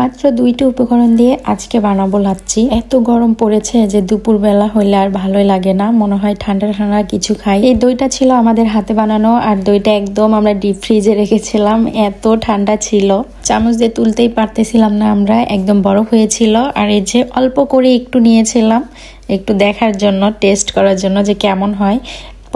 মাত্র 2টি উপকরণ দিয়ে আজকে বানাবো লাচ্ছি। এত গরম পড়েছে যে দুপুরবেলা হইলে আর ভালোই লাগে না, মনে হয় ঠান্ডা ঠান্ডা কিছু খাই। এই দইটা ছিল আমাদের হাতে বানানো, আর দইটা একদম আমরা ডিপ ফ্রিজে রেখেছিলাম, এত ঠান্ডা ছিল চামচ দিয়ে তুলতেই পারতেছিলাম না আমরা, একদম বরফ হয়েছিল। আর এই যে অল্প করে একটু নিয়েছিলাম, একটু দেখার জন্য, টেস্ট করার জন্য যে কেমন হয়।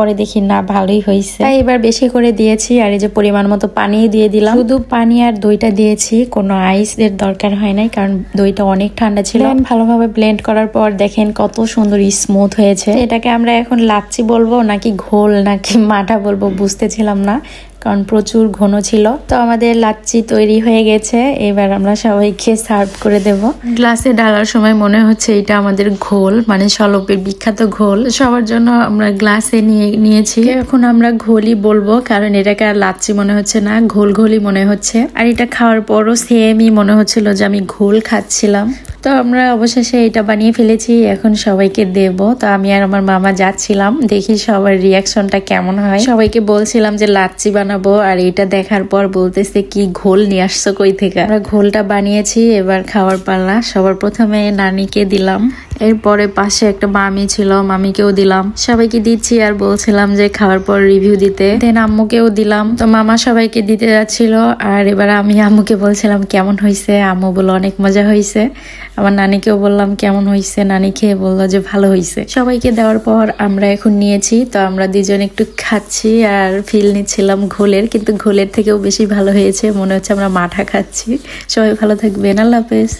পরে দেখি না ভালোই হয়েছে, তাই এবার বেশি করে দিয়েছি। আর এই যে পরিমাণ মতো পানি দিয়ে দিলাম, শুধু পানি আর দইটা দিয়েছি, কোনো আইসের দরকার হয় নাই কারণ দইটা অনেক ঠান্ডা ছিল। ভালোভাবে ব্লেন্ড করার পর দেখেন কত সুন্দর স্মুথ হয়েছে। এটাকে আমরা এখন লাচ্ছি বলবো নাকি ঘোল নাকি মাঠা বলবো বুঝতেছিলাম না, কারণ প্রচুর ঘন ছিল। তো আমাদের লাচ্ছি তৈরি হয়ে গেছে, এবার আমরা সবাইকে সার্ভ করে দেব। গ্লাসে ঢালার সময় মনে হচ্ছে এটা আমাদের ঘোল, মানে সলপের বিখ্যাত ঘোল। সবার জন্য আমরা গ্লাসে নিয়েছি। এখন আমরা ঘোলই বলবো, কারণ এটাকে আর লাচ্ছি মনে হচ্ছে না, ঘোল ঘোলই মনে হচ্ছে। আর এটা খাওয়ার পরও সেমই মনে হচ্ছিল যে আমি ঘোল খাচ্ছিলাম। তো আমরা অবশেষে এটা বানিয়ে ফেলেছি, এখন সবাইকে দেব। তো আমি আর আমার মামা যাচ্ছিলাম, দেখি সবার রিয়াকশনটা কেমন হয়। সবাইকে বলছিলাম যে লাচ্ছি বানাবো, আর এটা দেখার পর বলতেছে কি ঘোল নিয়ে আসছো কই থেকে। আমরা ঘোলটা বানিয়েছি, এবার খাওয়ার পাল্লা। সবার প্রথমে নানিকে দিলাম, এরপরে পাশে একটা মামি ছিল, মামিকেও দিলাম। সবাইকে দিচ্ছি আর বলছিলাম যে খাওয়ার পর রিভিউ দিতে। দেন আম্মুকেও দিলাম। তো মামা সবাইকে দিতে যাচ্ছিল, আর এবার আমি আম্মুকে বলছিলাম কেমন হয়েছে। আম্মু বলল অনেক মজা হয়েছে। আমার নানিকেও বললাম কেমন হয়েছে, নানি খেয়ে বললো যে ভালো হয়েছে। সবাইকে দেওয়ার পর আমরা এখন নিয়েছি, তো আমরা দুজন একটু খাচ্ছি আর ফিল নিচ্ছিলাম ঘোলের, কিন্তু ঘোলের থেকেও বেশি ভালো হয়েছে, মনে হচ্ছে আমরা মাঠা খাচ্ছি। সবাই ভালো থাকবেন, আল্লাহ হাফেজ।